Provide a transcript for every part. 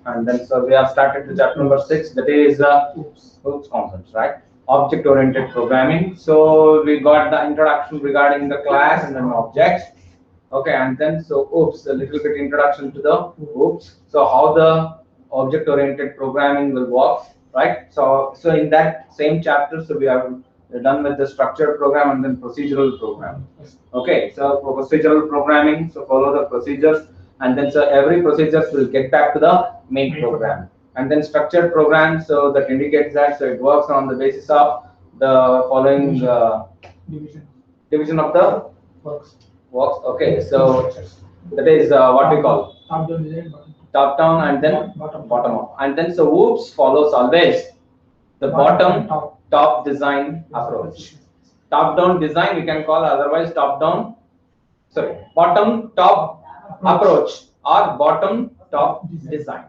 and then so we have started the chapter number 6, that is OOPS concepts, right? Object-oriented programming. So we got the introduction regarding the class and then objects. Okay, and then so OOPS, a little bit introduction to the OOPS. So how the object-oriented programming will work, right? So in that same chapter, so we have done with the structured program and then procedural program. Okay, so for procedural programming, so follow the procedures, and then so every procedures will get back to the main program. And then structured program, so that indicates that so it works on the basis of the following division of the works. Okay, so that is what we call top down and then bottom up. And then so OOPS follows always the bottom top design approach. Top down design we can call, otherwise bottom top approach or bottom top design,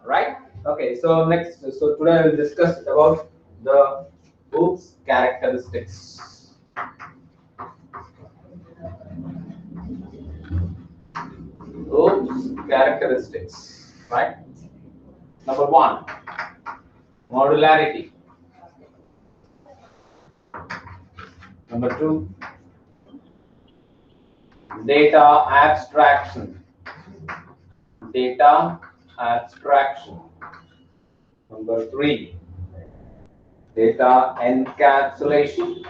right? Okay, so next, so today I will discuss about the OOPS characteristics. OOPS characteristics, right? Number 1, modularity. Number 2, data abstraction. Data abstraction. Number 3, data encapsulation.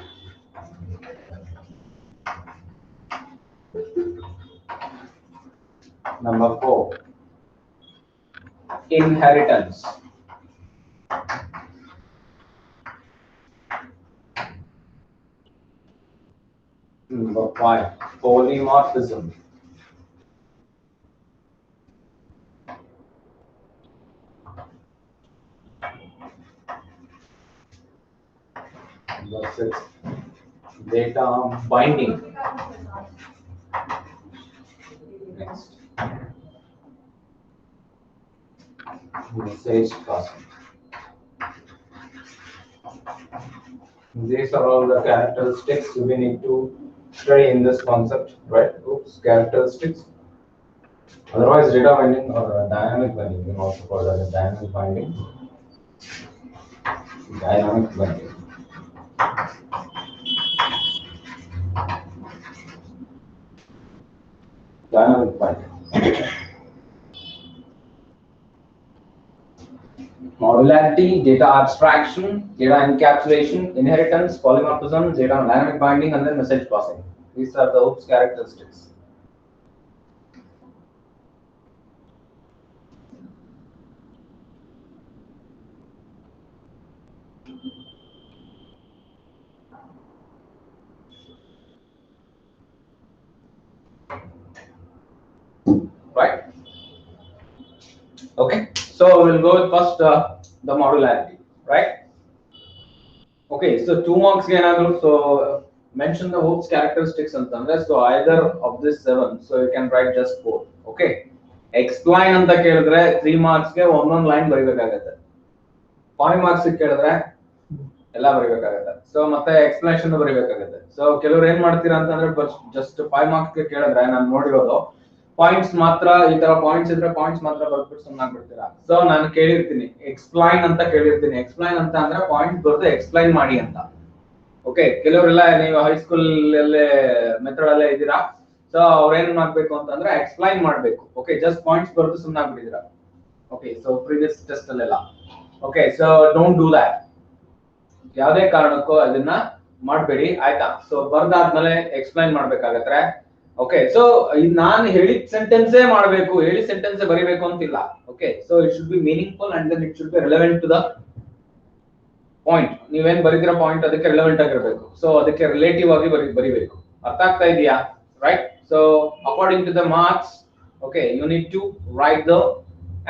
Number 4, inheritance. Number 5, polymorphism. Number 6, data binding. Next, message passing. These are all the characteristics we need to study in this concept, right? OOPS characteristics. Otherwise, data binding or dynamic binding, you can also call that as dynamic binding. Dynamic binding. Dynamic binding. Modularity, data abstraction, data encapsulation, inheritance, polymorphism, data dynamic binding, and then message passing. These are the OOPS characteristics. Right? Okay, so we'll go with first the modularity, right? Okay, so 2 marks again. So mention the OOPS characteristics and so either of these 7, so you can write just 4. Okay, explain anta kelidre 3 marks ge one line baribekagutte, 5 marks kelidre ella baribekagutte. So matte explanation baribekagutte. So ಕೆಲವರು ಏನು ಮಾಡ್ತೀರಾ ಅಂತಂದ್ರೆ just 5 marks ge kelidre ನಾನು ನೋಡಿರೋದು points ಮಾತ್ರ, ಈ ತರ points ಇದ್ರೆ points ಮಾತ್ರ ಬರ್ಬಿಟ್ಟು ಸುಮ್ಮನೆ ಆಗ್ಬಿಡ್ತೀರಾ. ಸೊ ನಾನು ಕೇಳಿರ್ತೀನಿ ಎಕ್ಸ್ಪ್ಲೈನ್ ಅಂತ ಕೇಳಿರ್ತೀನಿ. ಎಕ್ಸ್ಪ್ಲೈನ್ ಅಂತ ಅಂದ್ರೆ ಪಾಯಿಂಟ್ಸ್ ಬರೆದು ಎಕ್ಸ್ಪ್ಲೈನ್ ಮಾಡಿ ಅಂತ. ಓಕೆ, ಕೆಲವರೆಲ್ಲ ನೀವು ಹೈಸ್ಕೂಲ್ ಅಲ್ಲೇ ಮೆಥಡ್ ಅಲ್ಲೇ ಇದ್ದೀರಾ. ಸೊ ಅವ್ರೇನ್ ಮಾಡ್ಬೇಕು ಅಂತಂದ್ರೆ ಎಕ್ಸ್ಪ್ಲೈನ್ ಮಾಡ್ಬೇಕು. ಓಕೆ, ಜಸ್ಟ್ ಪಾಯಿಂಟ್ಸ್ ಬರೆದು ಸುಮ್ಮನೆ ಆಗ್ಬಿಟ್ಟಿದ್ದೀರಾ. ಓಕೆ, ಸೊ ಪ್ರೀವಿಯಸ್ ಟೆಸ್ಟ್ ಅಲ್ಲೆಲ್ಲ. Okay, so don't do that. ಯಾವುದೇ ಕಾರಣಕ್ಕೂ ಅದನ್ನ ಮಾಡಬೇಡಿ, ಆಯ್ತಾ? ಸೊ ಬರ್ದಾದ್ಮೇಲೆ ಎಕ್ಸ್ಪ್ಲೈನ್ ಮಾಡ್ಬೇಕಾಗತ್ತೆ. ಓಕೆ, ಸೊ ನಾನು ಹೇಳಿದ ಸೆಂಟೆನ್ಸೇ ಮಾಡಬೇಕು, ಹೇಳಿ ಸೆಂಟೆನ್ಸ್ ಬರಿಬೇಕು ಅಂತಿಲ್ಲ. Okay, so it should be meaningful and then it should be relevant to the point. ನೀವೇನ್ ಬರೀದಿರೋ ಪಾಯಿಂಟ್ ಅದಕ್ಕೆ ರಿಲೆವೆಂಟ್ ಆಗಿರಬೇಕು. ಸೊ ಅದಕ್ಕೆ ರಿಲೇಟಿವ್ ಆಗಿ ಬರಿಬೇಕು. ಅರ್ಥ ಆಗ್ತಾ ಇದೆಯಾ? Right. So according to the marks, okay, you need to write the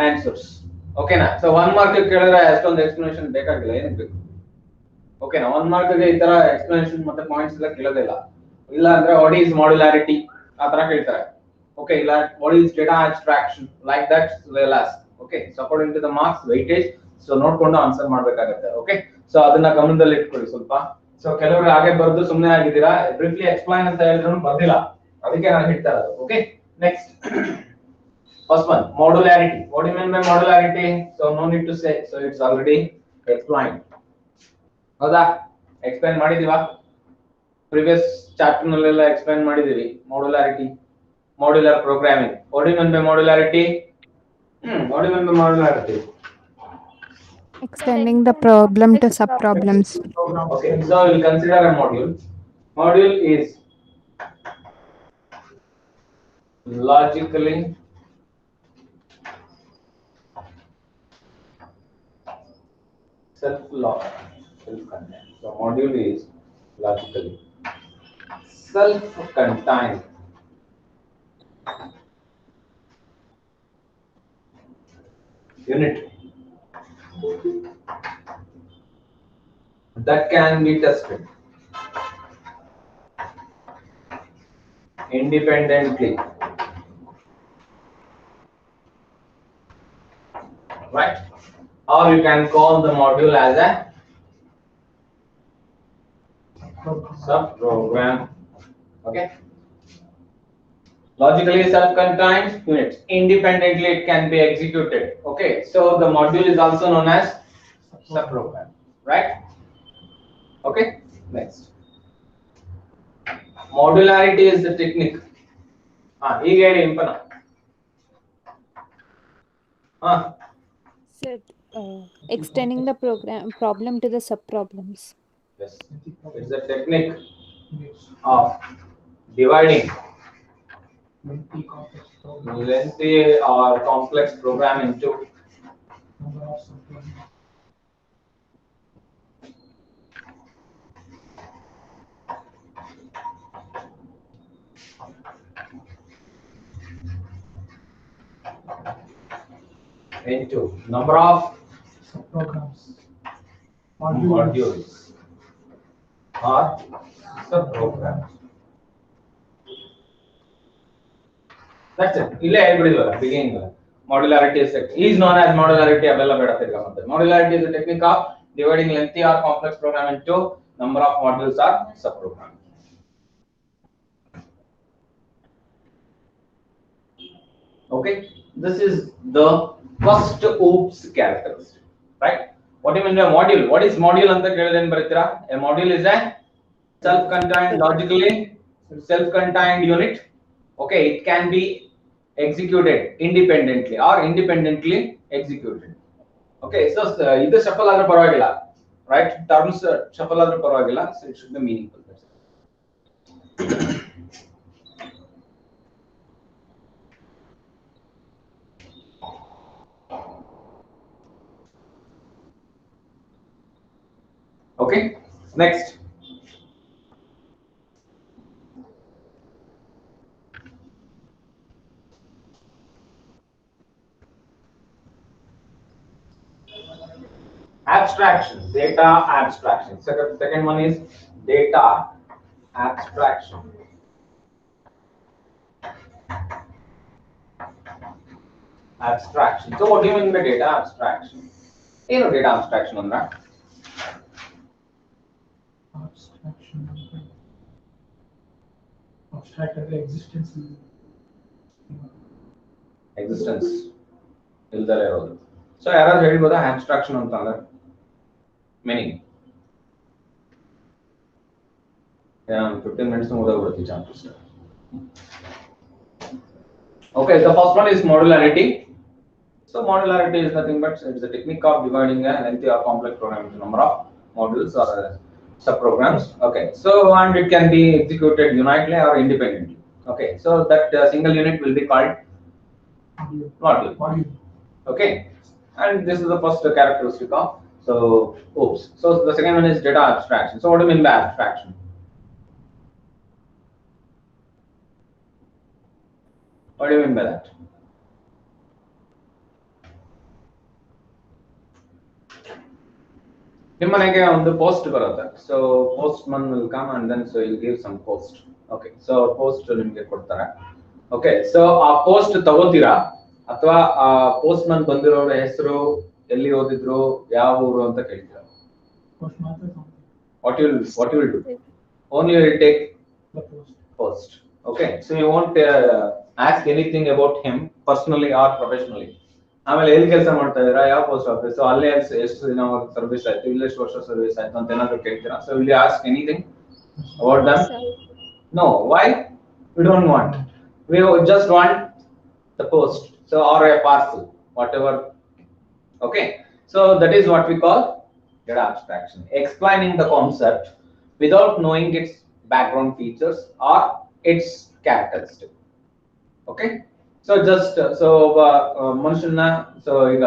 answers. ಓಕೆನಾ? ಸೊ 1 ಮಾರ್ಕ್ ಕೇಳಿದ್ರೆ ಅಷ್ಟೊಂದು ಎಕ್ಸ್ಪ್ಲನೇಷನ್ ಬೇಕಾಗಿಲ್ಲ, ಏನಕ್ಕೆ ಬೇಕು? ಓಕೆನಾ? 1 ಮಾರ್ಕ್ ಗೆ ಈ ತರ ಎಕ್ಸ್ಪ್ಲನೇಷನ್ ಮತ್ತೆ ಪಾಯಿಂಟ್ಸ್ ಎಲ್ಲ ಕೇಳೋದಿಲ್ಲ. ಇಲ್ಲ ಅಂದ್ರೆ ವಾಟ್ ಈಸ್ ಮಾಡ್ಯುಲಾರಿಟಿ ಆ ತರ ಕೇಳ್ತಾರೆ. ಓಕೆ, ಇಲ್ಲ what is data abstraction, like that well as. Okay, so according to the marks weightage, so ನೋಡ್ಕೊಂಡು ಆನ್ಸರ್ ಮಾಡ್ಬೇಕಾಗುತ್ತೆ. ಓಕೆ, ಸೊ ಅದನ್ನ ಗಮನದಲ್ಲಿ ಇಟ್ಕೊಳ್ಳಿ ಸ್ವಲ್ಪ. ಸೊ ಕೆಲವರು ಹಾಗೆ ಬರೆದು ಸುಮ್ಮನೆ ಆಗಿದ್ದೀರಾ, ಬ್ರೀಫ್ಲಿ ಎಕ್ಸ್ಪ್ಲೈನ್ ಅಂತ ಹೇಳಿದ್ರು ಬರ್ದಿಲ್ಲ, ಅದಕ್ಕೆ ನಾನು ಹೇಳ್ತಾ ಇರೋದು. Okay, next First one, modularity. What do you mean by modularity? So no need to say. So it's already explained. Howda? Explain ಮಾಡಿದೀವಾ? Previous chapter nalella explain ಮಾಡಿದೀವಿ modularity, modular programming. What do you mean by modularity? What do you mean by modularity? Extending the problem to sub-problems. Okay, so we'll consider a module. Module is logically self-contained. So module is logically self-contained unit that can be tested independently, right? Or you can call the module as a subprogram. Okay. Logically self-contained units. Independently it can be executed. Okay. So the module is also known as subprogram, right? Okay. Next. Modularity is the technique. ಈಗ ಹೇಳಿ Impana. Said, extending the problem to the sub-problems. Yes. It's the technique of dividing lengthy or complex program into number of modules or subprograms. That's it. ಇಲ್ಲೇ ಹೇಳ್ಬಿಡಿದ್ವಲ್ಲ beginning modularity is known as modularity. ಅವೆಲ್ಲ ಬೇಡ ತಿರ್ಗಾ ಮತ್ತೆ. Modularity is a technique of dividing lengthy or complex program into number of modules or subprograms. Okay, this is the first OOPS characteristic, right? What do you mean by module? What is module anta kelidre ಏನು ಬರೀತೀರಾ? A module is a self-contained, logically self-contained unit. Okay, it can be executed independently or independently executed. Okay, so ಇದು shuffle ಆದ್ರೂ ಪರವಾಗಿಲ್ಲ, right? Terms shuffle ಆದ್ರೂ ಪರವಾಗಿಲ್ಲ, so it should be meaningful. Okay, next. Abstraction, data abstraction. Second one is data abstraction. Abstraction. So what do you mean by data abstraction? You know data abstraction on that. Abstract existence. Existence. ಇಲ್ದಲೇ ಇರೋದು. So ಯಾರಾದ್ರೂ ಹೇಳ್ಬೋದಾ abstraction ಅಂತಂದ್ರೆ meaning? Yeah, 15 minutes ಮುಗಿದೋಗ್ಬಿಡುತ್ತೆ chapter. Okay, the first one is modularity. So modularity is nothing but it's a technique of dividing a lengthy or complex program into number of modules or subprograms. Okay, so and it can be executed unitely or independently. Okay, so that single unit will be called module. Okay, and this is the first characteristic of OOPS. So the second one is data abstraction. So what do you mean by abstraction? What do you mean by that? ನಿಮ್ಮ ಮನೆಗೆ ಒಂದು post ಬರುತ್ತೆ. So postman will come and then so will give some post. Okay, so post ನಿಮಗೆ ಕೊಡ್ತಾರೆ. Okay, so ಆ post ತಗೋತೀರಾ ಅಥವಾ ಆ ಪೋಸ್ಟ್ ಮನ್ ಬಂದಿರೋರ ಹೆಸರು, ಎಲ್ಲಿ ಓದಿದ್ರು, ಯಾವ ಊರು ಅಂತ ಕೇಳ್ತೀರಾ? What you will do? Only you will take the post. Okay, so you won't ask anything about him personally or professionally. ಆಮೇಲೆ ಎಲ್ಲಿ ಕೆಲಸ ಮಾಡ್ತಾ ಇದ್ದೀರಾ, ಯಾವ ಪೋಸ್ಟ್ ಆಫೀಸ್, ಅಲ್ಲೇ ಎಷ್ಟು ದಿನ ಸರ್ವಿಸ್ ಆಯ್ತು, ಇಲ್ಲಿ ಎಷ್ಟು ವರ್ಷ ಸರ್ವಿಸ್ ಆಯ್ತು ಅಂತ ಏನಾದ್ರು ಕೇಳ್ತೀರಾ? So will you ask anything about them? Sir. No. Why? We don't want. We just want the post, so or a parcel, whatever. Okay, so that is what we call data abstraction, explaining the concept without knowing its background features or its characteristic. Okay, so just ಮನುಷ್ಯನ so ಈಗ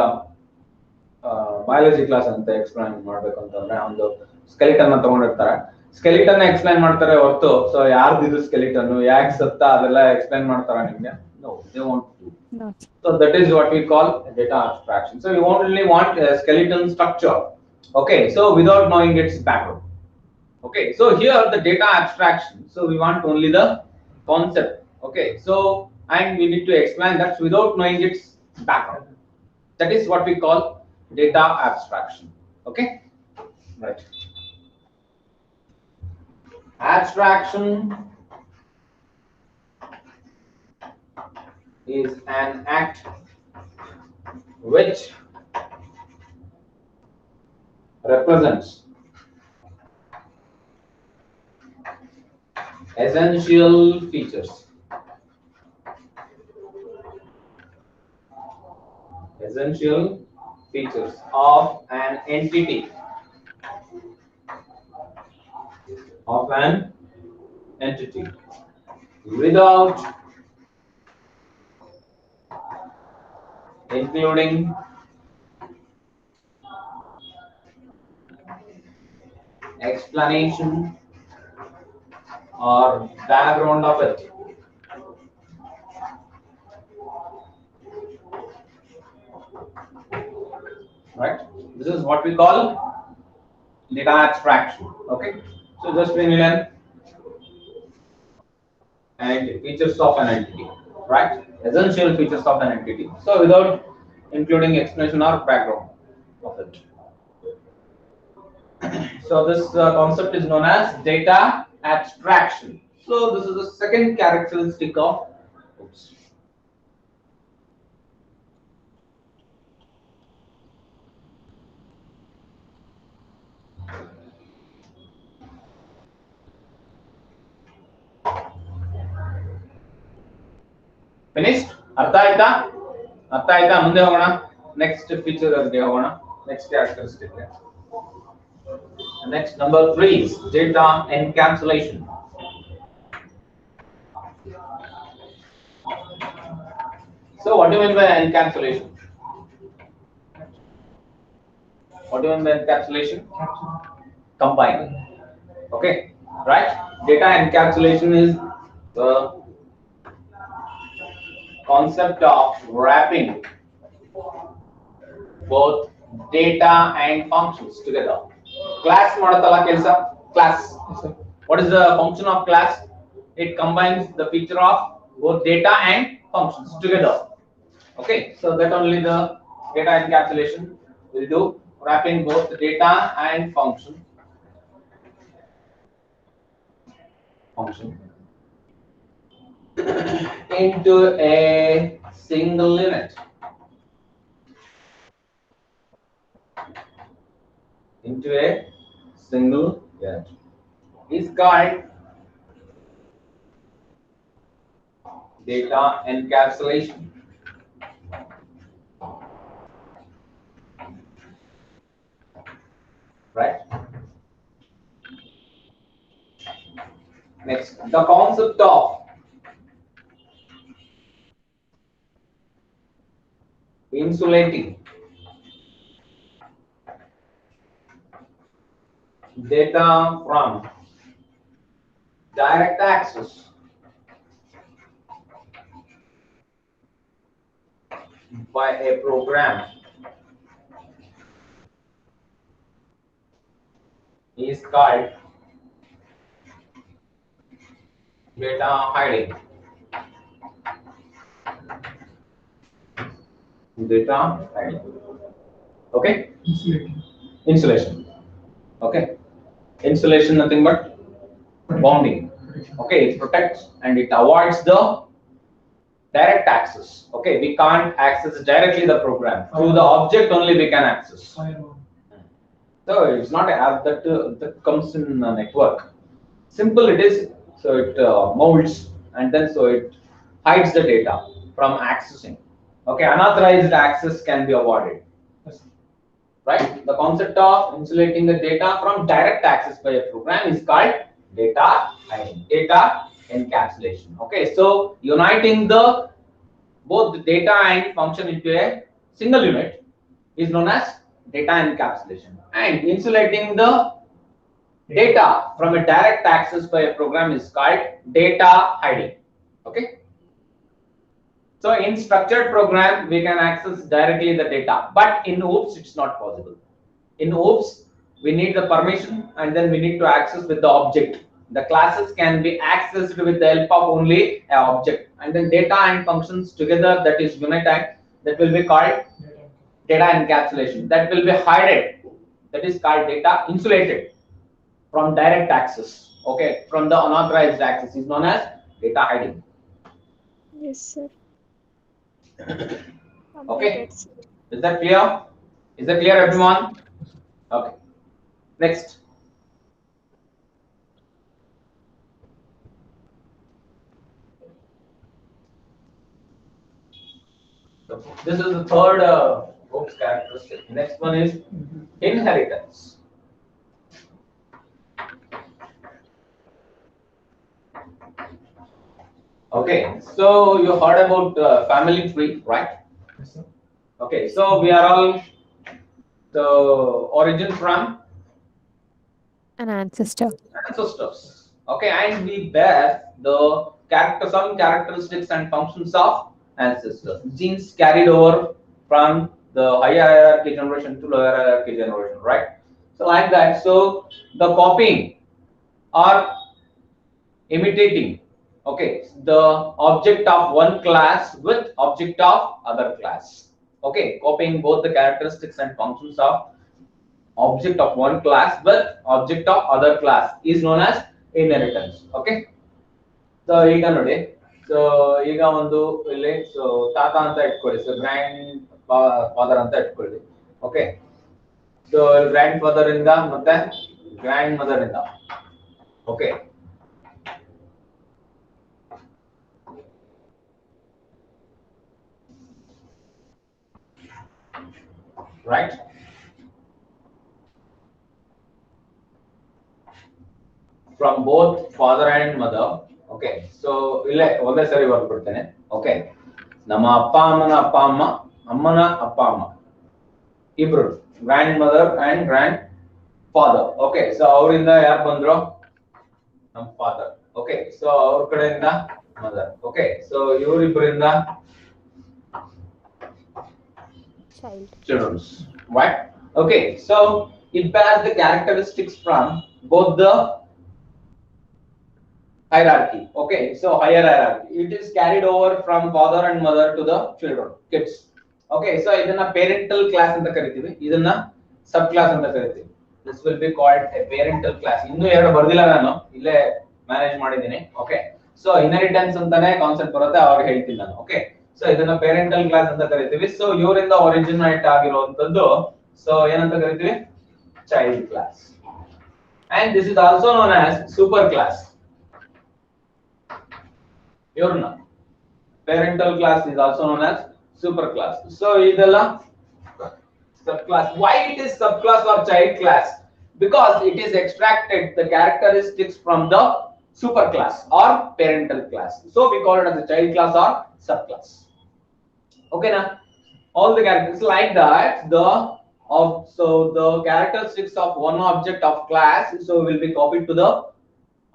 biology class ಅಂತ explain ಮಾಡ್ಬೇಕು ಅಂತಂದ್ರೆ ಒಂದು skeleton ತಗೊಂಡಿರ್ತಾರೆ, skeleton explain ಮಾಡ್ತಾರೆ ಹೊರತು so ಯಾರ್ದು ಇದು ಸ್ಕೆಲಿಟನ್, ಯಾಕೆ ಸತ್ತ ಅದೆಲ್ಲ ಎಕ್ಸ್ಪ್ಲೈನ್ ಮಾಡ್ತಾರ ನಿಮ್ಗೆ? No, they won't do. No. So that is what we call data abstraction. So you only want a skeleton structure. Okay, so without knowing its background. Okay, so here the data abstraction, so we want only the concept. Okay, so and we need to explain that without knowing its background. That is what we call data abstraction. Okay, right. Abstraction is an act which represents essential features of an entity without including explanation or background of it. Right, this is what we call data abstraction. Okay, so just bring in and features of an entity, right? Essential features of an entity, so without including explanation or background of it. So this concept is known as data abstraction. So this is the second characteristic of finished. ಅರ್ಥ ಆಯ್ತಾ ಮುಂದೆ ಹೋಗೋಣ, next feature ಗೆ ಹೋಗೋಣ, next characteristic. Next, number 3 is data encapsulation. So what do you mean by encapsulation? What do you mean by encapsulation? Combine. Okay, right? Data encapsulation is the concept of wrapping both data and functions together. Class madatala kelsa, class. What is the function of class? It combines the feature of both data and functions together. Okay, so that only the data encapsulation will do, wrapping both the data and function into a single unit. Is called data encapsulation. Right? Next, the concept of insulating data from direct access by a program is called data hiding. Okay, insulation. Okay, insulation nothing but bonding. Okay, it protects and it avoids the direct access. Okay, we can't access directly the program through the object only. We can access. So it's not an app that comes in a network. Simple it is. So it molds and then so it hides the data from accessing. Okay, unauthorized access can be avoided. Right? The concept of insulating the data from direct access by a program is called data hiding, data encapsulation. Okay, so uniting the both the data and function into a single unit is known as data encapsulation, and insulating the data from a direct access by a program is called data hiding. Okay. So in structured program, we can access directly the data, but in OOPS, it's not possible. In OOPS, we need the permission and then we need to access with the object. The classes can be accessed with the help of only an object, and then data and functions together, that is united, that will be called data encapsulation. That will be hidden, that is called data insulated from direct access. Okay, from the unauthorized access is known as data hiding. Yes, sir. Okay, is that clear? Is that clear, everyone? Okay, next. So this is the third OOPS characteristic. Next one is inheritance. Okay, so you heard about family tree, right? Yes, sir. Okay, so we are all the origin from An ancestor. ancestors. Okay, and we bear the some characteristics and functions of ancestors. Genes carried over from the higher hierarchy generation to lower hierarchy generation, right? So like that. So the copying or imitating, okay, the object of one class with object of other class. Okay, copying both the characteristics and functions of object of one class with object of other class is known as inheritance. Okay, so ಈಗ ನೋಡಿ, so ಈಗ ಒಂದು ಇಲ್ಲಿ so ತಾತ ಅಂತ ಇಟ್ಕೊಳ್ಳಿ, so grand father ಅಂತ ಇಟ್ಕೊಳ್ಳಿ. ಓಕೆ, ಸೊ ಗ್ರ್ಯಾಂಡ್ ಫಾದರ್ ಇಂದ ಮತ್ತೆ ಗ್ರ್ಯಾಂಡ್ ಮದರ್ ಇಂದ. Okay, right? From both father and mother. Okay, so ಇಲ್ಲೇ ಒಂದೇ ಸರಿ ಬರ್ಬಿಡ್ತೇನೆ. ಓಕೆ, ನಮ್ಮ ಅಪ್ಪ ಅಮ್ಮನ ಅಪ್ಪ ಅಮ್ಮ, ಅಮ್ಮನ ಅಪ್ಪ ಅಮ್ಮ ಇಬ್ರು, grandmother and grandfather. Okay, so ಅವರಿಂದ ಯಾರು ಬಂದ್ರು? ನಮ್ಮ ಫಾದರ್. ಓಕೆ, ಸೊ ಅವ್ರ ಕಡೆಯಿಂದ ಮದರ್. ಓಕೆ, ಸೊ ಇವರಿಬ್ಬರಿಂದ children, right? Okay, so it bears the characteristics from both the hierarchy. Okay, so higher hierarchy, it is carried over from father and mother to the children, kids. Okay, so ಇದನ್ನ parental class ಅಂತ ಕರಿತೀವಿ, ಇದನ್ನ sub class ಅಂತ ಕರಿತೀವಿ. This will be called a parental class. ಇನ್ನೂ ಎರಡು ಬರ್ದಿಲ್ಲ, ನಾನು ಇಲ್ಲೇ ಮ್ಯಾನೇಜ್ ಮಾಡಿದ್ದೀನಿ. ಓಕೆ, ಸೊ ಇನ್ಹೆರಿಟೆನ್ಸ್ ಅಂತಾನೆ ಕಾನ್ಸೆಪ್ಟ್ ಬರುತ್ತೆ, ಅವಾಗ ಹೇಳ್ತೀನಿ ನಾನು. ಓಕೆ, ಸೊ ಇದನ್ನ ಪೇರೆಂಟಲ್ ಕ್ಲಾಸ್ ಅಂತ ಕರಿತೀವಿ. ಸೊ ಇವರಿಂದ ಒರಿಜಿನೇಟ್ ಆಗಿರುವಂತದ್ದು ಸೊ ಏನಂತ ಕರಿತೀವಿ? Child class. And this is also known as superclass. ಇವ್ರನ್ನ parental class is also known as superclass. So ಇದೆಲ್ಲ subclass. Why it is subclass or child class? Because it is extracted the characteristics from the super class or parental class. So we call it as a child class or subclass. Okay, now all the characters like that, so the characteristics of one object of class so will be copied to the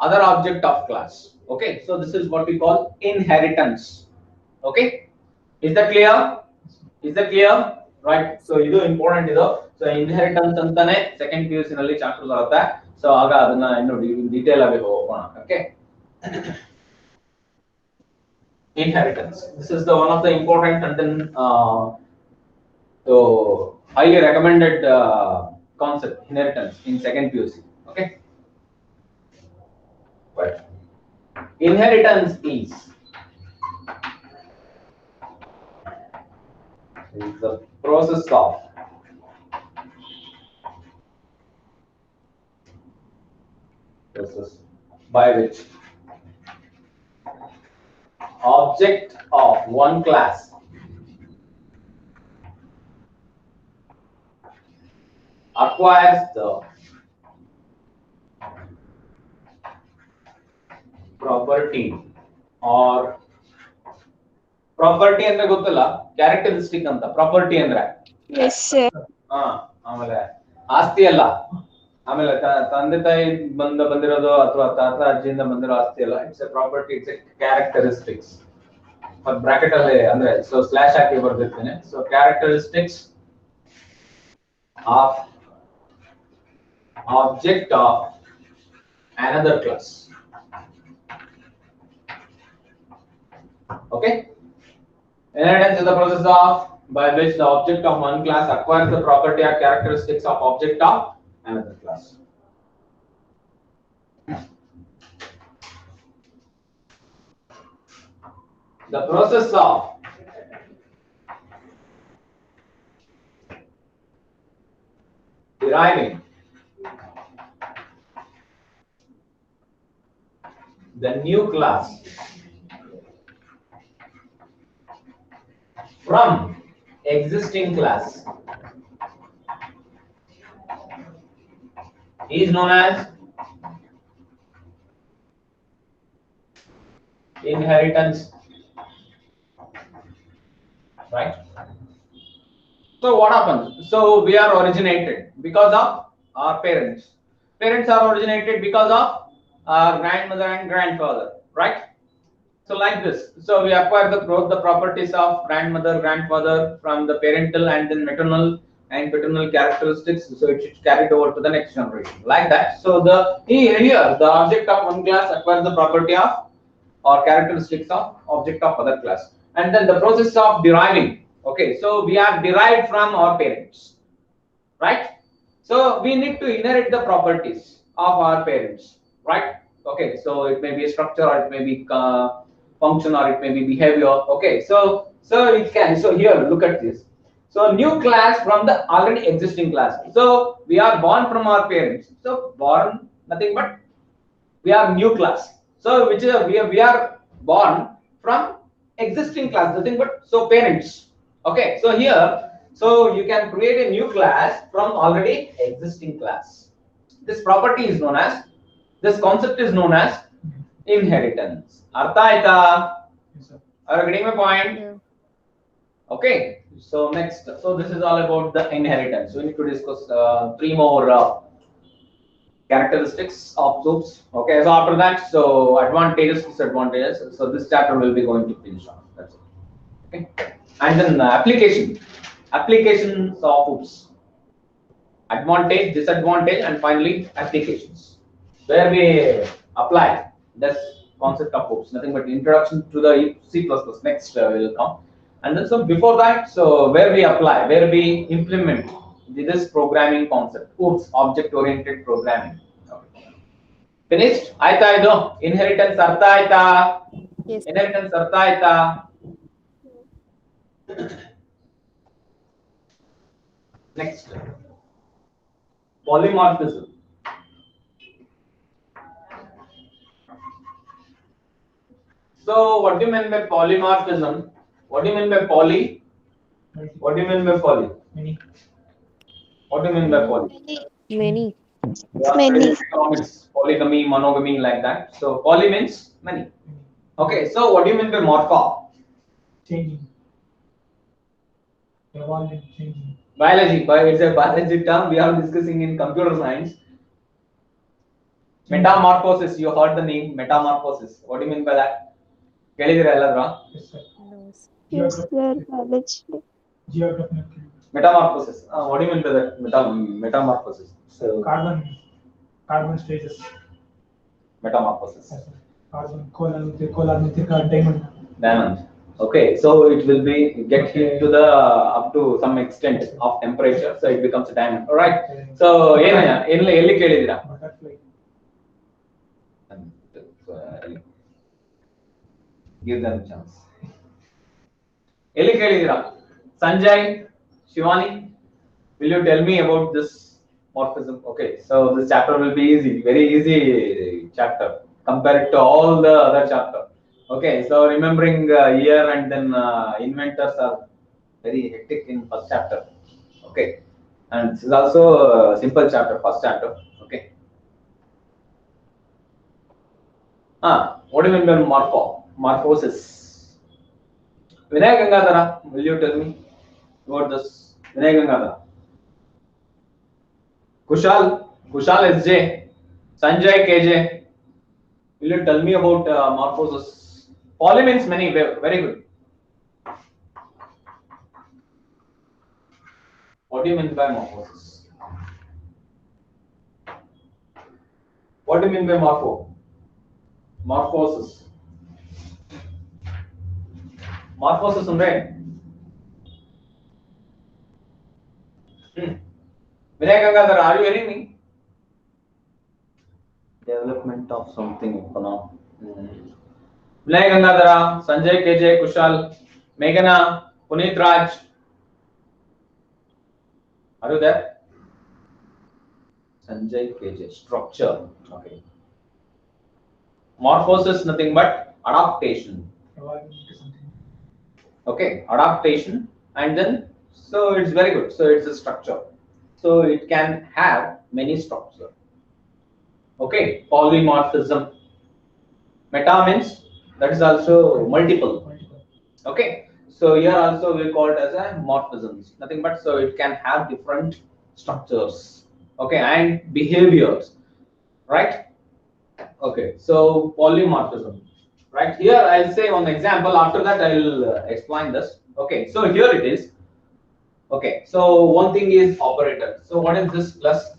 other object of class. Okay, so this is what we call inheritance. Okay, is that clear? Is that clear? Right, so ಇದು important ಇದು. So inheritance ಅಂತಾನೆ second PUC ನಲ್ಲಿ chapter ಬರುತ್ತೆ. So ಆಗ ಅದನ್ನ ಇನ್ನು detail ಆಗಿ ಹೋಗೋಣ. Okay, inheritance, this is the one of the important and then so highly recommended concept, inheritance in second PUC. Okay, but inheritance is is the process of by which object of one class acquires the property or property ಅಂದ್ರೆ ಗೊತ್ತಲ್ಲ characteristic ಅಂತ property ಅಂದ್ರೆ Yes, sir. ಆಮೇಲೆ ಆಸ್ತಿ ಅಲ್ಲ ಆಮೇಲೆ ತಂದೆ ತಾಯಿ ಬಂದಿರೋದು ಅಥವಾ ತಾತ ಅಜ್ಜಿಯಿಂದ ಬಂದಿರೋ ಆಸ್ತಿ ಅಲ್ಲ it's a property it's a characteristics bracket ಅಲ್ಲಿ ಅಂದ್ರೆ ಸೊ ಸ್ಲಾಶ್ ಹಾಕಿ ಬರ್ದಿರ್ತೇನೆ so characteristics of object of another class. Okay, inheritance is the process of by which the object of one class acquires the property or characteristics of object of another class. The process of deriving the new class from existing class is known as inheritance, right? So what happens? So we are originated because of our parents. Parents are originated because of our grandmother and grandfather, right? So like this. So we acquire the properties of grandmother, grandfather from the parental and then maternal and paternal characteristics. So it should carry it over to the next generation, like that. So here the object of one class acquires the property of or characteristics of object of other class, and then the process of deriving. Okay, so we are derived from our parents, right? So we need to inherit the properties of our parents, right? Okay, so it may be a structure or it may be function or it may be behavior. Okay, so it can, so here look at this. So new class from the already existing class. So we are born from our parents, so born nothing but we are new class. So which is we are born from existing class, nothing but so parents. Okay, so here so you can create a new class from already existing class. This property is known as, this concept is known as inheritance. Artha aita? Yes sir. Are you getting my point? Yeah. Okay, so next, so this is all about the inheritance. We need to discuss three more characteristics of soups. Okay, so after that, so advantages, disadvantages. So this chapter will be going to finish off. That's it. Okay, and then applications of oops, advantage, disadvantage, and finally applications, where we apply this concept of oops. Nothing but introduction to the C++. Next will come, and then so before that, so where we apply, where we implement this programming concept, oops, object-oriented programming. Okay. Finished? Aita idu inheritance artha aita? Yes. Inheritance artha aita? Next, polymorphism. So what do you mean by polymorphism? What do you mean by poly? What do you mean by poly? Many. What do you mean by poly? Many. Yeah, Many. Economics, polygamy, monogamy, like that. So poly means many. Okay, so what do you mean by morpha? Changing. Evolving, changing. Biology, it's a biology term we are discussing in computer science. Metamorphosis, you heard the name metamorphosis. What do you mean by that? Kelidira elladra? Yes sir. Yes, sir. Biology. Geodefinitely. Metamorphosis. What do you mean by that? Metamorphosis. So Carbon stages. Metamorphosis. Yes, sir. Carbon, colon, Diamond. Okay, so it will be get heat to the up to some extent of temperature, so it becomes a diamond. All right. So elli kelidira? Butterfly. Give them a chance. Elli kelidira? Sanjay, Shivani, will you tell me about this morphism? Okay, so this chapter will be easy, very easy chapter compared to all the other chapter. Okay, so remembering year and then inventors are very hectic in first chapter. Okay, and this is also a simple chapter, first chapter. Okay. What do you mean by morphosis? Vinay Gangadhara, will you tell me about this? Vinay Gangadhara. Kushal SJ, Sanjay KJ, will you tell me about morphosis? Poly means many, very good. What do you mean by morphosis? What do you mean by morphosis? Morphosis unde? Vinay Gangadhara, are you hearing me? Development of something. Vinay Gangadhara, Sanjay KJ, Kushal, Meghana, Puneet Raj. Are you there? Sanjay KJ, structure. Okay. Morphosis nothing but adaptation. Okay, adaptation, and then so it's very good. So it's a structure. So it can have many structures. Okay, polymorphism. Meta means that is also multiple. Okay, so here also we call it as a morphisms. Nothing but so it can have different structures. Okay, and behaviors. Right? Okay, so polymorphism. Right here, I'll say one example. After that, I'll explain this. Okay, so here it is. Okay, so one thing is operator. So what is this plus?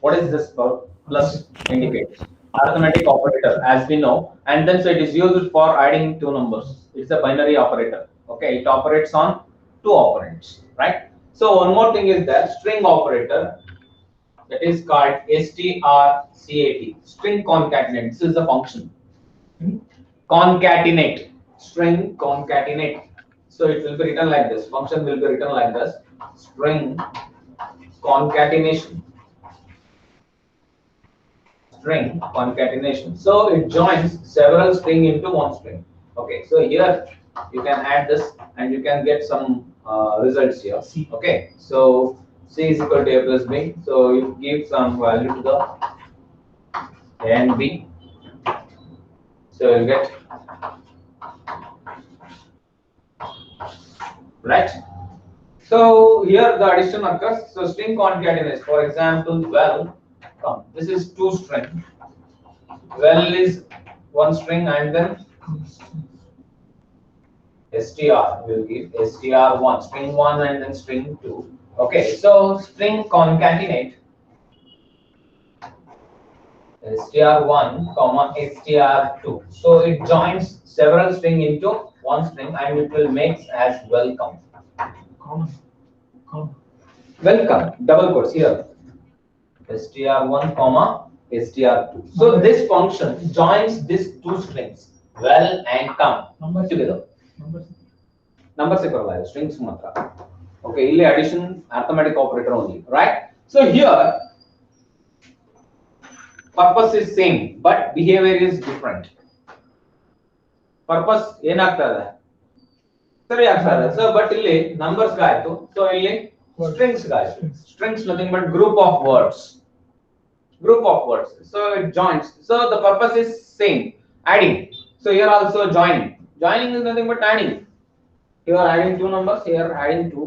What is this plus indicates? Arithmetic operator, as we know, and then so it is used for adding two numbers. It's a binary operator. Okay, it operates on two operands, right? So one more thing is that string operator, that is called strcat, string concatenate. This is the function. Concatenate, string concatenate. So it will be written like this. Function will be written like this. String concatenation. String concatenation. So it joins several string into one string. Okay. So here you can add this and you can get some results here. Okay. So C is equal to A plus B. So you give some value to the A and B. So you'll get right. So here the addition occurs. So string concatenation. For example, well, this is two string. Well is one string and then str will give str1, string 1 and then string 2. Okay, so string concatenate str1 comma str2. So it joins several string into one string and it will make as welcome. Welcome, double quotes here. str1 comma str2. So this function joins these two strings, well and come together. Numbers strings matra. Okay, illi addition arithmetic operator only, right? So here purpose is same, but behavior is different. Purpose ಏನಾಗ್ತದೆ ಸರಿ ಆಗ್ತದೆ. So but ಇಲ್ಲಿ numbers ಗಾಯ್ತು. So ಇಲ್ಲಿ strings ಗಾಯ್ತು. Strings nothing but group of words. So it joins. So the purpose is same, adding. So here also joining. Joining is nothing but adding. Here adding two numbers, here adding two.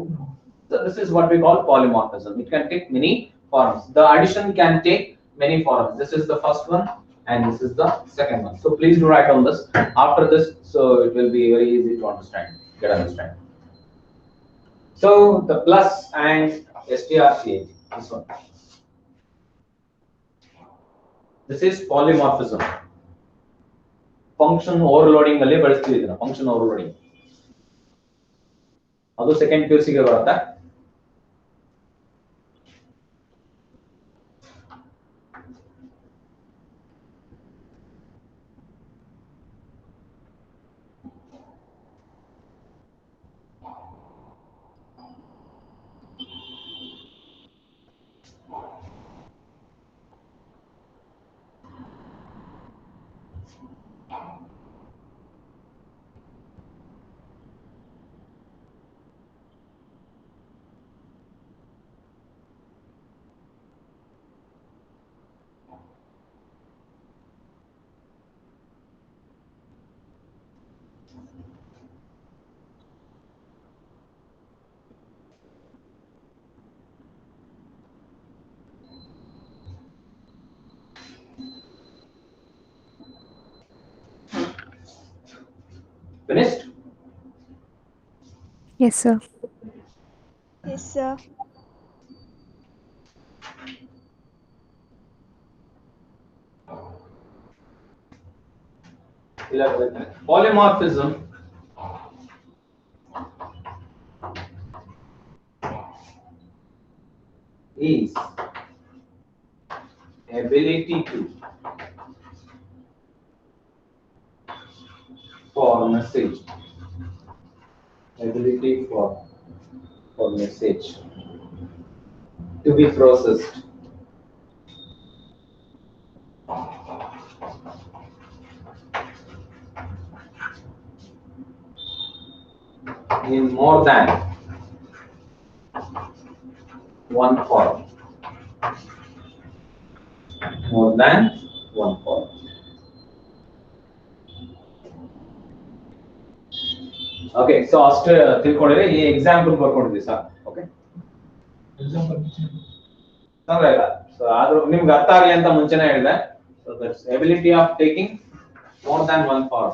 So this is what we call polymorphism. It can take many forms. The addition can take many forms. This is the first one and this is the second one. So please do write on this. After this, so it will be very easy to understand. So the plus and strcat, this one. This is polymorphism. Function overloading ಅಲ್ಲಿ ಬಳಸ್ತೀವಿ ಇದನ್ನ, function overloading. ಅದು second PUC ಗೆ ಬರುತ್ತೆ. Finished? Yes, sir. Yes, sir. Polymorphism is ability to for message, ability for message to be processed in more than one form. More than one form. Okay, so ಅಷ್ಟೇ ತಿಳ್ಕೊಂಡಿದ್ರೆ ಈ example ಬರ್ಕೊಂಡಿದ್ದೀವಿ sir. Okay, example ತೊಂದರೆ ಇಲ್ಲ. So ಆದ್ರೂ ನಿಮ್ಗೆ ಅರ್ಥ ಆಗಲಿ ಅಂತ ಮುಂಚೆನೇ ಹೇಳಿದೆ. So that's ability of taking more than one form.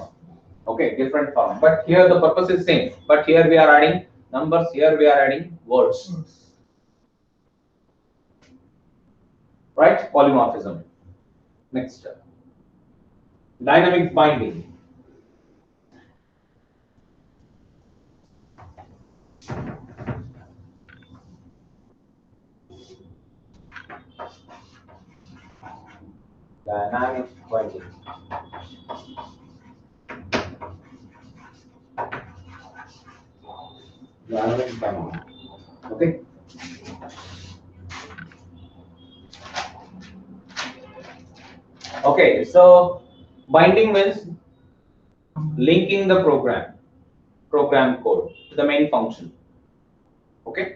Okay, different form, but here the purpose is same, but here we are adding numbers, here we are adding words. Right? Polymorphism. Next, dynamic binding. Dynamic binding. Dynamic binding. Okay. Okay, so binding means linking the program code to the main function. Okay,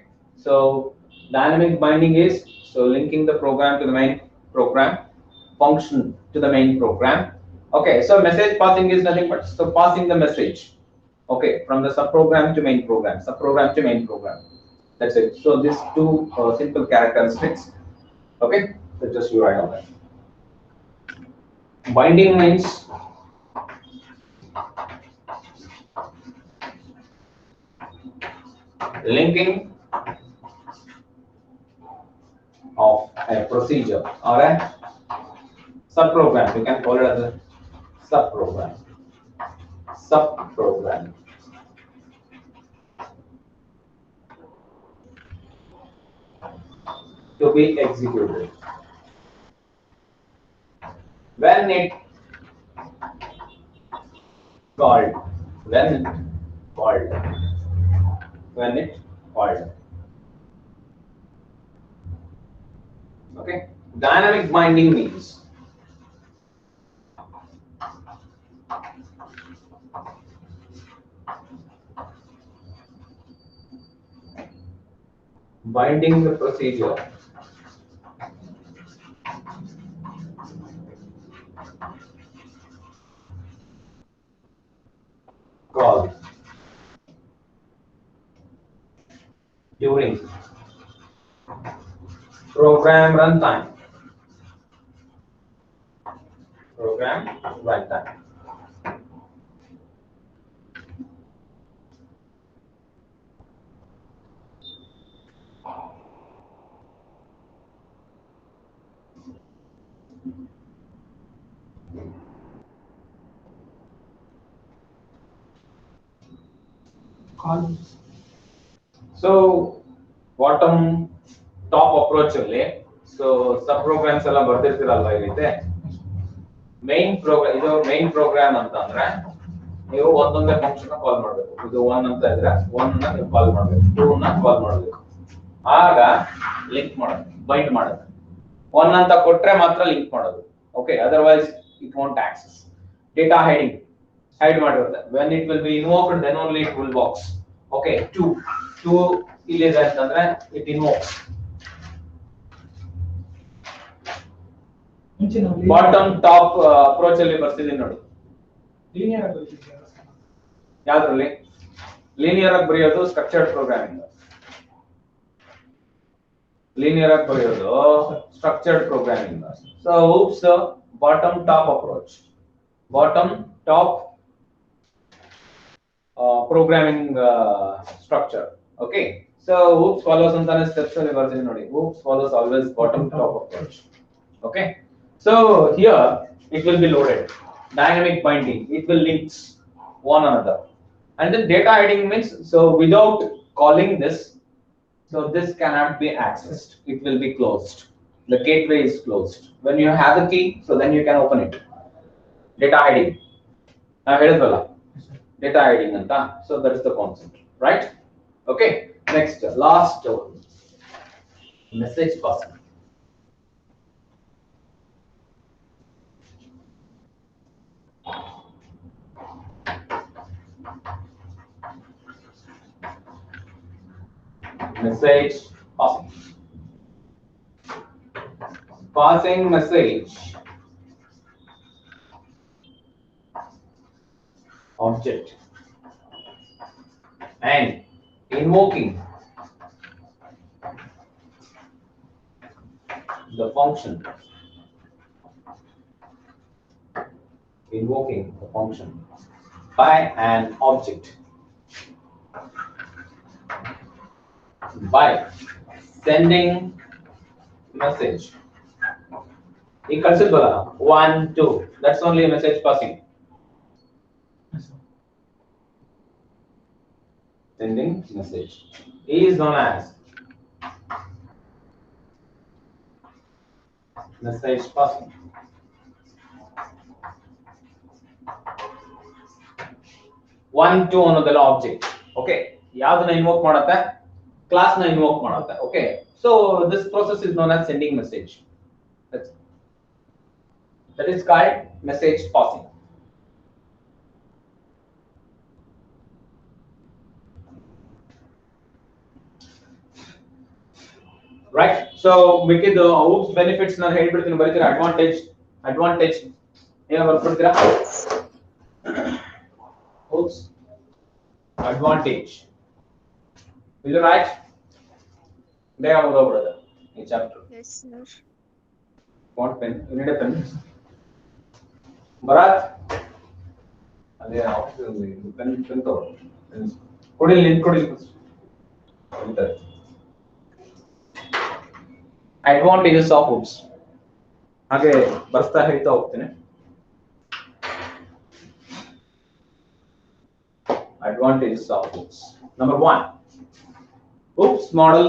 so dynamic binding is so linking the program to the main program function to the main program. Okay, so message passing is nothing but so passing the message. Okay, from the subprogram to main program, subprogram to main program. That's it. So these two simple characteristics. Okay, so just you write on that. Binding means linking of a procedure or a subprogram. You can call it as a subprogram. Subprogram. To be executed. When it called. Okay. Dynamic binding means binding the procedure called during program runtime. Columns. So bottom top approach ಅಲ್ಲಿ so subprograms ಎಲ್ಲ ಬರ್ತಿರ್ತೀರಲ್ವಾ ಇಲ್ಲಿದೆ main program ಇದು main program ಅಂತ ಅಂದ್ರೆ ನೀವು ಒಂದೊಂದೇ function call ಮಾಡಬೇಕು. ಇದು 1 ಅಂತ ಇದ್ರೆ 1 ನ ನೀವು ಕಾಲ್ ಮಾಡಬೇಕು, 2 ನ ಕಾಲ್ ಮಾಡಬೇಕು. ಆಗ ಲಿಂಕ್ ಮಾಡೋದು, ಬೈಂಡ್ ಮಾಡೋದು. 1 ಅಂತ ಕೊಟ್ರೆ ಮಾತ್ರ ಲಿಂಕ್ ಮಾಡೋದು. Okay, otherwise it won't access. Data hiding hide ಮಾಡಿರುತ್ತೆ. when it will be invoked then only it will box. Okay, 2 ಇಲ್ಲಿದೆ ಅಂತಂದ್ರೆ it invokes. Bottom top approach ಅಲ್ಲಿ ಬರ್ತಿದ್ದೀನಿ ನೋಡಿ. ಲೀನಿಯರ್ ಆಗಿ ಬರೀತಿದ್ದೀರಾ? ಯಾವ್ದ್ರಲ್ಲಿ ಲೀನಿಯರ್ ಆಗಿ ಬರೆಯೋದು ಸ್ಟ್ರಕ್ಚರ್ಡ್ ಪ್ರೋಗ್ರಾಮಿಂಗ್. ಲೀನಿಯರ್ ಆಗಿ ಬರೆಯೋದು structured programming. So oops, bottom top approach. Bottom top programming structure. Okay, so oops follows antane steps alli ಬರ್ತೀನಿ ನೋಡಿ. Oops follows always bottom top approach. Okay, so here it will be loaded. Dynamic binding, it will links one another. And then data hiding means, so without calling this, so this cannot be accessed. It will be closed. The gateway is closed. When you have the key, so then you can open it. Data hiding. I ಹೇಳಿದ್ವಲ್ಲ data hiding ಅಂತ. So that is the concept, right? Okay, next, last one. Message passing. Message passing. Passing message. Object. And invoking the function. Invoking the function by an object. By sending message. Encapsulation 1, 2. That's only a message passing. Sending message is known as message passing. 1, 2 ಅನ್ನೋದೆಲ್ಲ object. Okay, ಯಾವ್ದನ್ನ invoke ಮಾಡುತ್ತೆ? Class na invoke ಮಾಡುತ್ತೆ. Okay, so this process is known as sending message. That is called message passing. Right, so ಮಿಕ್ಕಿದ್ದು oops benefits ನಾನು ಹೇಳ್ಬಿಡ್ತೀನಿ, ಬರೀತೀರಾ? advantage ಏನು ಬರ್ಕೊಡ್ತೀರಾ? Oops advantage. Will you write? ಬೇಗ ಮುಗಿದೋಗ್ಬಿಡೋದು ಈ chapter. Yes, sir. Want pen? You need a pen? Bharat, ಅದೇ pen ತಗೊಳ್ಳಿ. ಕೊಡಿ. Advantages of oops. ಹಾಗೆ ಬರ್ತಾ ಹೇಳ್ತಾ ಹೋಗ್ತೀನಿ. Advantages of oops. Number 1, oops model.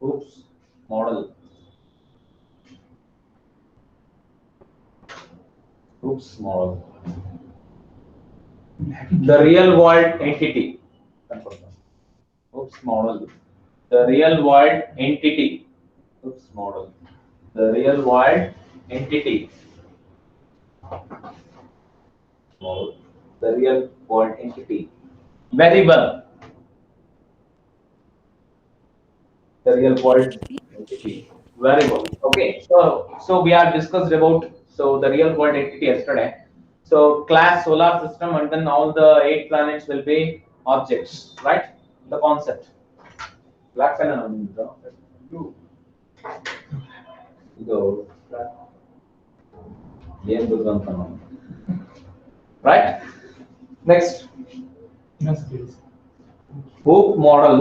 Oops model. Oops model. The real world entity. Oops model. The real world entity. Oops model. The real world entity. Model. The real world entity. Variable. The real world entity. Variable. Okay, so we have discussed about the real world entity yesterday. So class, solar system, and then all the 8 planets will be objects, right? The concept. Black pen right? Next, oops model.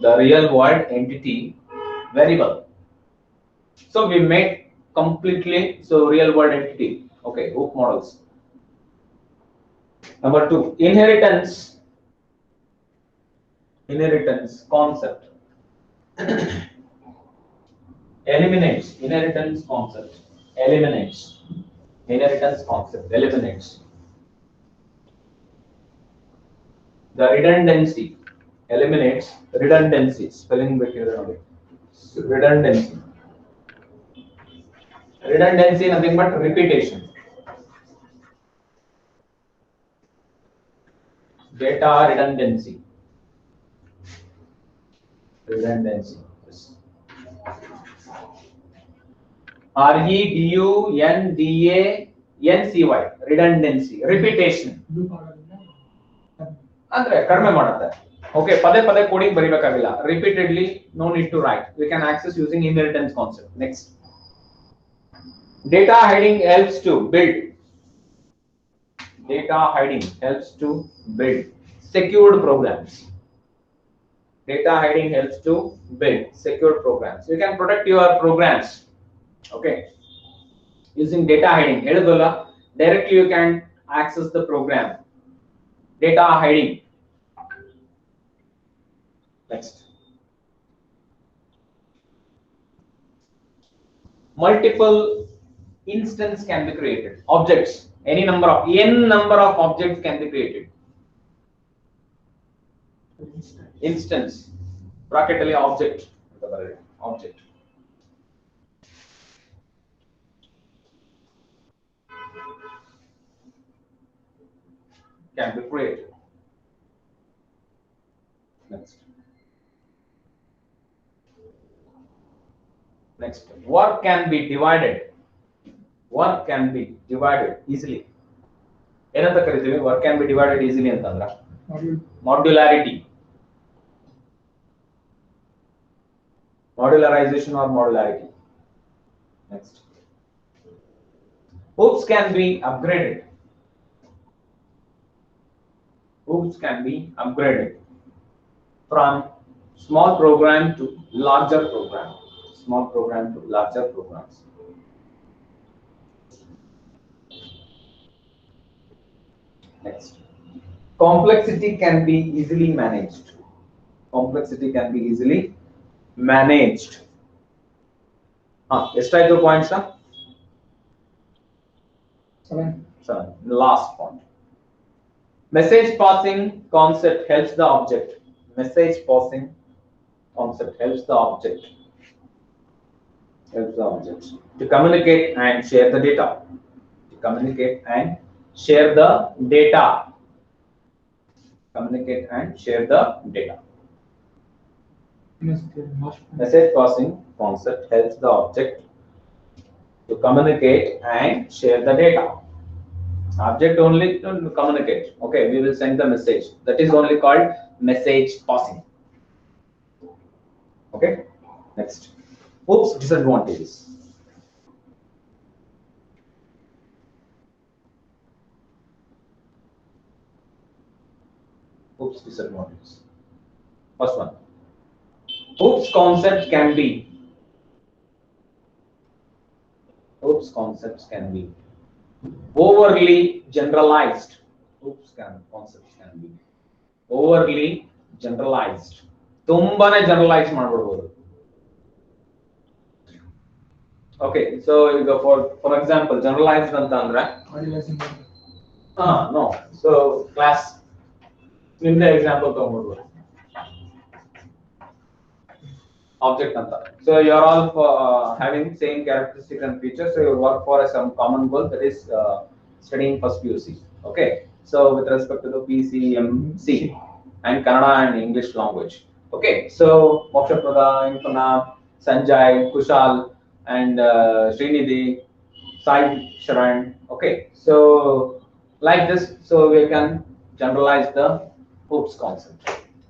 The real world entity variable. So we made completely real world entity. Okay, oops models. Number 2, inheritance concept. Eliminates inheritance concept. Eliminates the redundancy. Eliminates redundancy. Spelling bit here. Redundancy nothing but repetition. Data redundancy. Yes. REDUNDANCY. Redundancy. Repetition. ಅಂದ್ರೆ ಕಡಿಮೆ ಮಾಡುತ್ತೆ. Okay, ಪದೇ coding ಬರಿಬೇಕಾಗಿಲ್ಲ. Repeatedly, no need to write. We can access using inheritance concept. Next, Data hiding helps to build. Data hiding helps to build secured programs. Data hiding helps to build secured programs. You can protect your programs, okay, using data hiding. Directly you can access the program. Data hiding. Next. Multiple instance can be created. Objects. Any number of n number of objects can be created. Instance. Bracket ಅಲ್ಲಿ object. Object. Can be created. Next. Next. Work can be divided. Work can be divided easily. ಏನಂತ ಕರಿತೀವಿ? Work can be divided easily ಅಂತಂದ್ರೆ modularity. Modularization or modularity. Next. Hoops can be upgraded. Hoops can be upgraded from small program to larger program. Small program to larger programs. Next. Complexity can be easily managed. Complexity can be easily managed. Extract points now. 7. Last point. Message passing concept helps the object. Message passing concept helps the object. Helps the object to communicate and share the data. To communicate and share the data. Communicate and share the data. Message passing concept helps the object to communicate and share the data. Object only to communicate. Okay, we will send the message. That is only called message passing. Okay, next. Oops, disadvantages. Oops, disadvantages. First one. Oops concepts can be. Oops concepts can be overly generalized. Concepts can be overly generalized. ತುಂಬಾನೇ generalize ಮಾಡಬಹುದು. Okay, so ಈಗ for example generalized ಅಂತ ಅಂದ್ರೆ no, so class ನಿಮ್ದ example ತಗೊಂಡ್ಬಿಡ್ಬೋದು. Object anta. So you are all having same characteristics and features, so you work for some common goal, that is studying first PUC. Okay, so with respect to the PCMC and Kannada and English language. Okay, so Mokshaprada, Infana, Sanjay, Kushal and Srinidhi, Sai, Sharan. Okay, so like this, so we can generalize the hoops concept.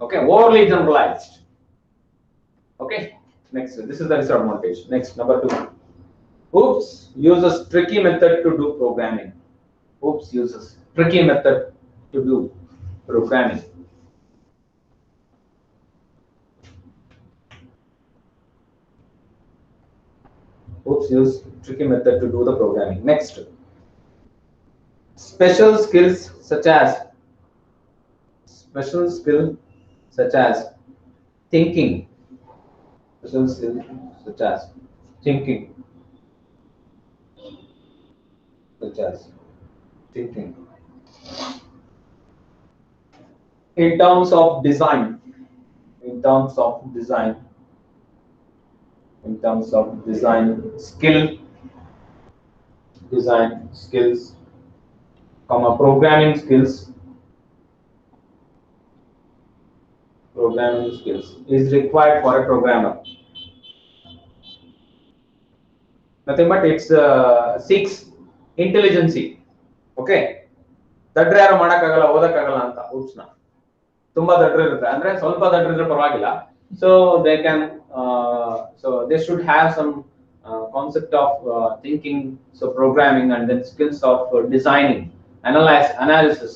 Okay, overly generalized. Okay, next, this is the disadvantage. Next, number 2. Oops uses tricky method to do programming. Oops uses tricky method to do programming. Oops use tricky method to do the programming. Next, special skills such as thinking. Special skills such as thinking. In terms of design. Skills, programming skills is required for a programmer. Nothing but it seeks intelligence. Okay, ದಡ್ರ ಯಾರು ಮಾಡಕ್ಕಾಗಲ್ಲ, ಓದಕ್ಕಾಗಲ್ಲ ಅಂತ oops ನ ತುಂಬಾ ದಡ್ರ ಇರುತ್ತೆ ಅಂದ್ರೆ ಸ್ವಲ್ಪ ದಡ್ರ ಇದ್ರೆ ಪರವಾಗಿಲ್ಲ. So they can so they should have some concept of thinking, so programming, and then skills of designing, analysis.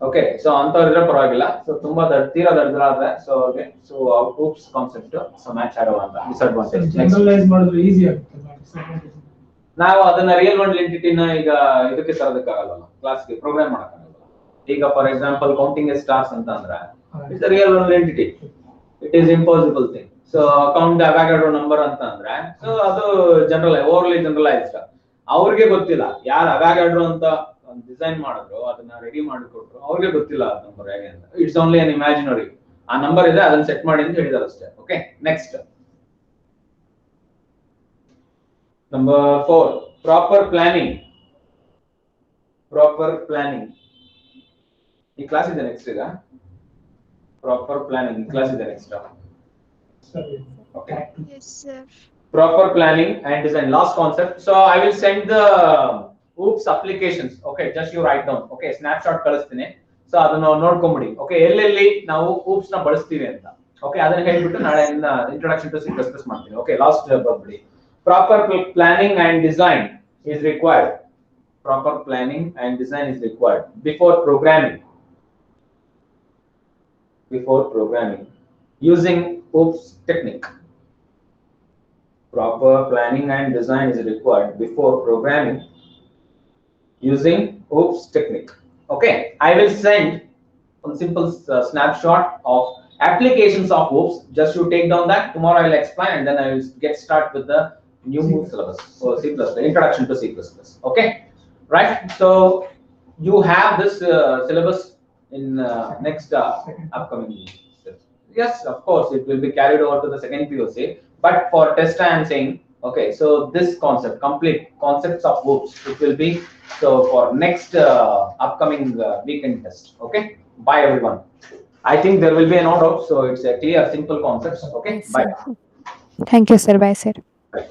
Okay, so antavರಿದ್ರೆ ಪರವಾಗಿಲ್ಲ. So ತುಂಬಾ ತೀರಾ ದಡ್ಡರಾದ್ರೆ so okay, so oops concept so match ಆಗುವಂತ disadvantage. ಜನರಲೈಸ್ ಮಾಡಿದ್ರೆ easy ಆಗುತ್ತೆ. ನಾವು ಅದನ್ನ real world ಎಂಟಿಟಿನ ಈಗ ಇದಕ್ಕೆ ತರೋದಕ್ಕಾಗಲ್ಲ, ಕ್ಲಾಸ್ಗೆ ಪ್ರೋಗ್ರಾಮ್ ಮಾಡಕ್ಕಾಗಲ್ಲ. ಈಗ ಫಾರ್ ಎಕ್ಸಾಂಪಲ್ ಕೌಂಟಿಂಗ್ ಸ್ಟಾರ್ಸ್ ಅಂತ ಅಂದ್ರೆ it's a real world entity, it is impossible thing. So count Avogadro number ಅಂತ ಅಂದ್ರೆ ಸೊ ಅದು ಓವರ್ಲಿ ಜನರಲೈಸ್ಡ್. ಅವ್ರಿಗೆ ಗೊತ್ತಿಲ್ಲ ಯಾರು ಅವಗಾಡ್ರೋ ಅಂತ ಡಿಸೈನ್ ಮಾಡಿದ್ರು, ಅದನ್ನ ರೆಡಿ ಮಾಡಿಕೊಟ್ರು, ಅವ್ರಿಗೆ ಗೊತ್ತಿಲ್ಲ ಆ ನಂಬರ್ ಹೇಗೆ ಅಂತ. It's only an imaginary. ಆ ನಂಬರ್ ಇದೆ, ಅದನ್ನ ಸೆಟ್ ಮಾಡಿ ಅಂತ ಹೇಳಿದಾರೆ ಅಷ್ಟೇ. Okay, next number 4, proper planning. ಈ ಕ್ಲಾಸ್ ಇದೆ ನೆಕ್ಸ್ಟ್. ಈಗ ಪ್ರಾಪರ್ ಪ್ಲಾನಿಂಗ್ ಈ ಕ್ಲಾಸ್ ಇದೆ next. Okay, Yes, sir. proper planning and design, last concept. So I will send the oops applications. Okay, just you write down. Okay, snapshot ಕಳಿಸ್ತೀನಿ. So ಅದನ್ನ ನೋಡ್ಕೊಂಬಿಡಿ. Okay, ಎಲ್ಲೆಲ್ಲಿ ನಾವು oops ನ ಬಳಸ್ತೀವಿ ಅಂತ. ಓಕೆ, ಅದನ್ನ ಹೇಳ್ಬಿಟ್ಟು ನಾಳೆ ಇಂಟ್ರೊಡಕ್ಷನ್ ಟು ಸಿ ಡಿಸ್ಕಸ್ ಮಾಡ್ತೀನಿ. ಓಕೆ, ಲಾಸ್ಟ್ ಬರ್ಬಿಡಿ. Proper planning and design is required. Proper planning and design is required before programming. Using oops technique. Proper planning and design is required before programming using oops technique. Okay, I will send a simple snapshot of applications of oops. Just you take down that. Tomorrow I will explain, and then I will get start with the new syllabus. So C++, introduction to C++. Okay, right? So you have this syllabus in next upcoming. Yes, of course, it will be carried over to the second POC. But for test, I am saying, okay, so this concept, complete concepts of oops, it will be so for next upcoming weekend test. Okay, bye everyone. I think there will be a note out, so it's a clear, simple concepts. Okay, bye. Thank you, sir. Bye, sir. Bye.